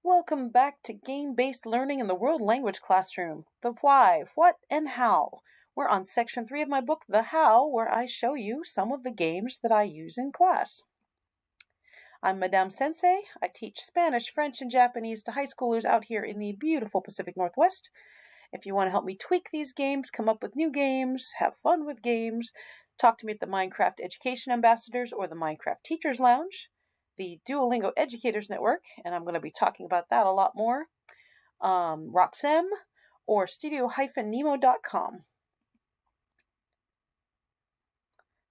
Welcome back to Game-Based Learning in the World Language Classroom. The why, what, and how. We're on section 3 of my book, The How, where I show you some of the games that I use in class. I'm Madame Sensei. I teach Spanish, French, and Japanese to high schoolers out here in the beautiful Pacific Northwest. If you want to help me tweak these games, come up with new games, have fun with games, talk to me at the Minecraft Education Ambassadors or the Minecraft Teachers Lounge, the Duolingo Educators Network, and I'm going to be talking about that a lot more, Roxem, or studio-nemo.com.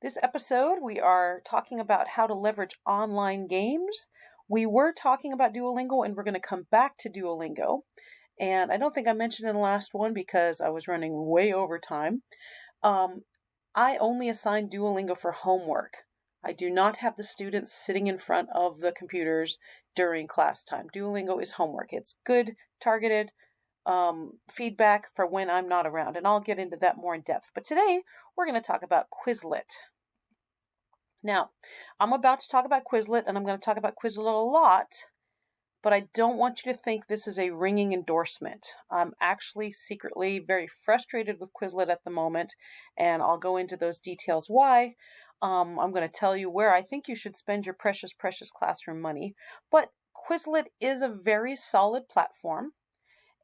This episode, we are talking about how to leverage online games. We were talking about Duolingo, and we're going to come back to Duolingo. And I don't think I mentioned in the last one because I was running way over time. I only assign Duolingo for homework. I do not have the students sitting in front of the computers during class time. Duolingo is homework. It's good, targeted feedback for when I'm not around. And I'll get into that more in depth. But today, we're going to talk about Quizlet. Now, I'm about to talk about Quizlet, and I'm going to talk about Quizlet a lot. But I don't want you to think this is a ringing endorsement. I'm actually secretly very frustrated with Quizlet at the moment, and I'll go into those details why. I'm going to tell you where I think you should spend your precious, precious classroom money. But Quizlet is a very solid platform,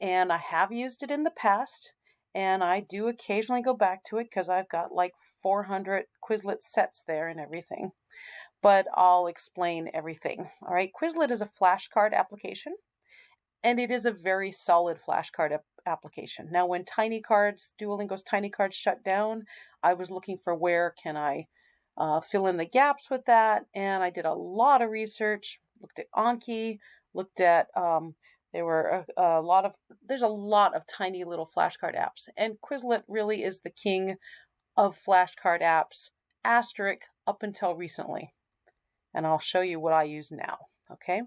and I have used it in the past, and I do occasionally go back to it because I've got like 400 Quizlet sets there and everything. But I'll explain everything. All right, Quizlet is a flashcard application, and it is a very solid flashcard application. Now, when Duolingo's Tiny Cards shut down, I was looking for where can I fill in the gaps with that, and I did a lot of research, looked at Anki, looked at, there's a lot of tiny little flashcard apps, and Quizlet really is the king of flashcard apps, asterisk, up until recently. And I'll show you what I use now, okay?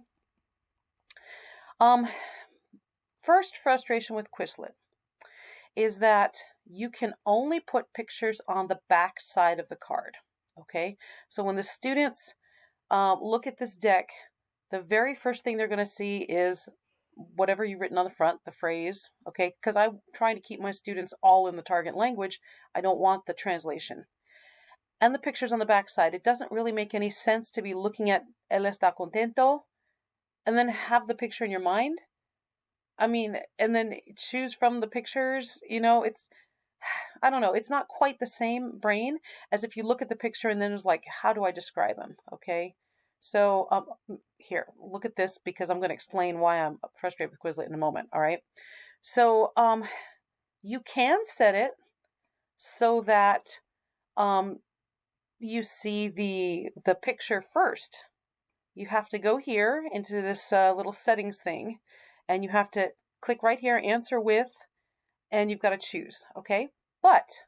First frustration with Quizlet is that you can only put pictures on the back side of the card, okay? So when the students look at this deck, the very first thing they're going to see is whatever you've written on the front, the phrase, okay? Because I'm trying to keep my students all in the target language. I don't want the translation. And the pictures on the back side. It doesn't really make any sense to be looking at él está contento and then have the picture in your mind. I mean, and then choose from the pictures, I don't know, it's not quite the same brain as if you look at the picture and then it's like, how do I describe him? Okay. So here, look at this because I'm going to explain why I'm frustrated with Quizlet in a moment. All right. So you can set it so that you see the picture first. You have to go here into this little settings thing, and you have to click right here, answer with, and you've got to choose, okay? But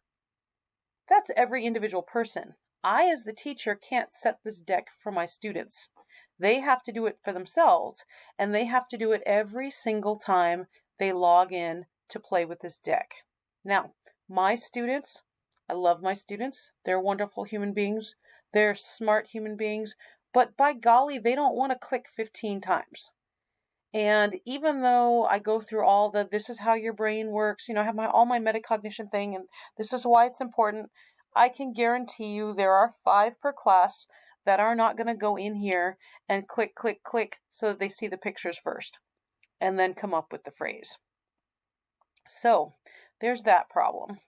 that's every individual person. I, as the teacher, can't set this deck for my students. They have to do it for themselves, and they have to do it every single time they log in to play with this deck. Now, my students, I love my students. They're wonderful human beings. They're smart human beings. But by golly, they don't want to click 15 times. And even though I go through all this is how your brain works, I have all my metacognition thing, and this is why it's important, I can guarantee you there are 5 per class that are not going to go in here and click, click, click so that they see the pictures first and then come up with the phrase. So there's that problem.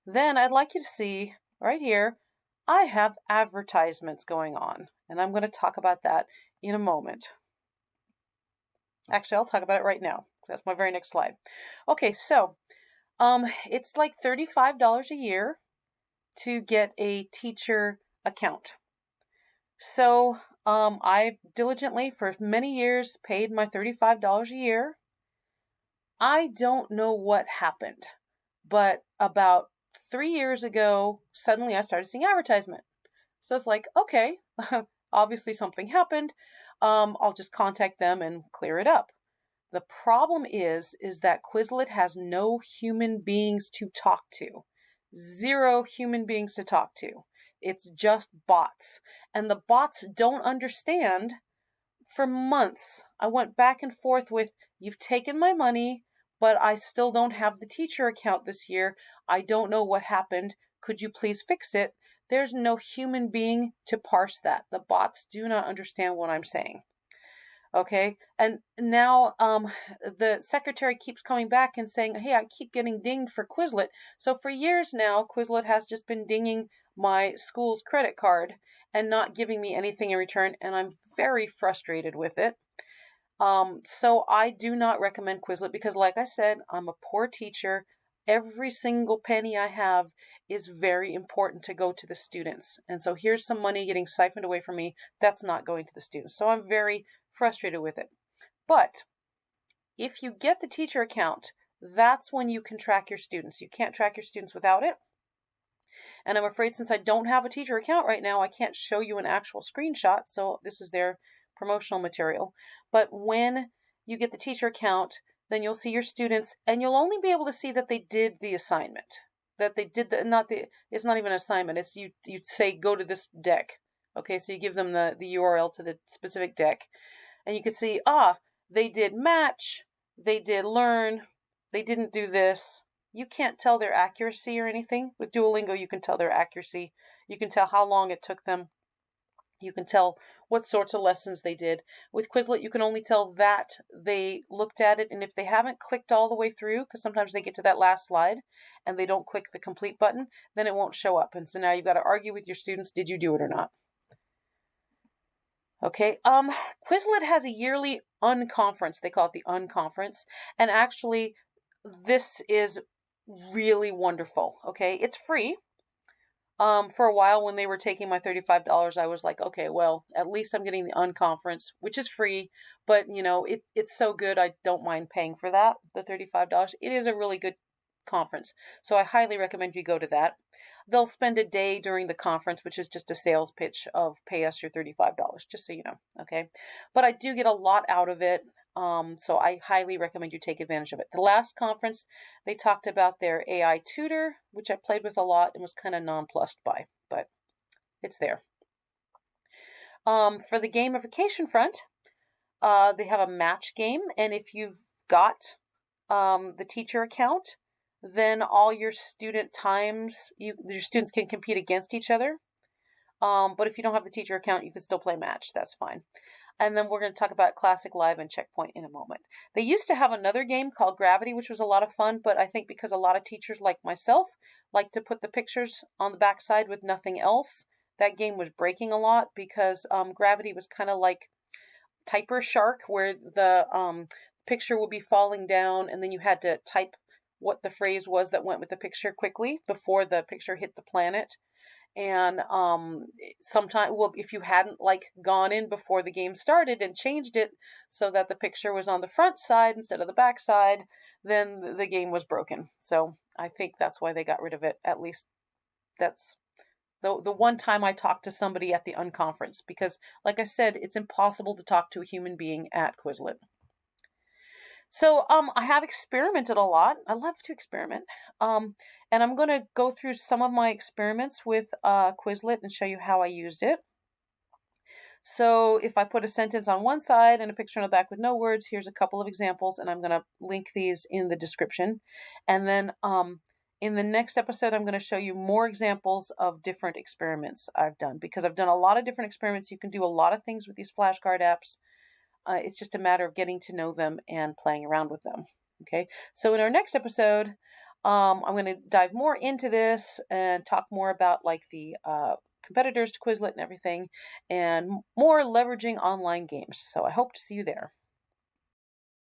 Then I'd like you to see right here, I have advertisements going on, and I'm going to talk about that in a moment. Actually, I'll talk about it right now. That's my very next slide. Okay, so it's like $35 a year to get a teacher account. So I diligently, for many years, paid my $35 a year. I don't know what happened, but about 3 years ago, suddenly I started seeing advertisement. So it's like, okay, obviously something happened. I'll just contact them and clear it up. The problem is that Quizlet has no human beings to talk to. 0 human beings to talk to. It's just bots. And the bots don't understand for months, I went back and forth with, you've taken my money, but I still don't have the teacher account this year. I don't know what happened. Could you please fix it? There's no human being to parse that. The bots do not understand what I'm saying. Okay. And now the secretary keeps coming back and saying, hey, I keep getting dinged for Quizlet. So for years now, Quizlet has just been dinging my school's credit card and not giving me anything in return. And I'm very frustrated with it. So I do not recommend Quizlet because, like I said, I'm a poor teacher. Every single penny I have is very important to go to the students. And so here's some money getting siphoned away from me. That's not going to the students. So I'm very frustrated with it. But if you get the teacher account, that's when you can track your students. You can't track your students without it. And I'm afraid since I don't have a teacher account right now, I can't show you an actual screenshot. So this is their promotional material. But when you get the teacher account, then you'll see your students and you'll only be able to see that they did the assignment. That they did it's not even an assignment. It's you say go to this deck. Okay, so you give them the URL to the specific deck. And you can see, they did match, they did learn, they didn't do this. You can't tell their accuracy or anything. With Duolingo, you can tell their accuracy. You can tell how long it took them. You can tell what sorts of lessons they did. With Quizlet, you can only tell that they looked at it, and if they haven't clicked all the way through, because sometimes they get to that last slide and they don't click the complete button, then it won't show up. And so now you've got to argue with your students, did you do it or not? Okay, Quizlet has a yearly unconference. They call it the unconference. And actually, this is really wonderful. Okay, it's free. For a while when they were taking my $35, I was like, okay, well, at least I'm getting the unconference, which is free, but it's so good. I don't mind paying for that, the $35. It is a really good conference. So I highly recommend you go to that. They'll spend a day during the conference, which is just a sales pitch of pay us your $35, just so you know. Okay. But I do get a lot out of it. So I highly recommend you take advantage of it. The last conference, they talked about their AI tutor, which I played with a lot and was kind of nonplussed by, but it's there. For the gamification front, they have a match game, and if you've got the teacher account, then all your student times, your students can compete against each other. But if you don't have the teacher account, you can still play match. That's fine. And then we're going to talk about Classic Live and Checkpoint in a moment. They used to have another game called Gravity, which was a lot of fun, but I think because a lot of teachers like myself like to put the pictures on the backside with nothing else, that game was breaking a lot because Gravity was kind of like Typer Shark, where the picture would be falling down and then you had to type what the phrase was that went with the picture quickly before the picture hit the planet. And sometimes, well, if you hadn't gone in before the game started and changed it so that the picture was on the front side instead of the back side, then the game was broken. So I think that's why they got rid of it. At least that's the one time I talked to somebody at the unconference, because like I said, it's impossible to talk to a human being at Quizlet. So I have experimented a lot. I love to experiment. And I'm going to go through some of my experiments with Quizlet and show you how I used it. So if I put a sentence on one side and a picture on the back with no words, here's a couple of examples, and I'm going to link these in the description. And then in the next episode, I'm going to show you more examples of different experiments I've done, because I've done a lot of different experiments. You can do a lot of things with these flashcard apps. It's just a matter of getting to know them and playing around with them. Okay, so in our next episode, I'm going to dive more into this and talk more about the competitors to Quizlet and everything, and more leveraging online games. So I hope to see you there.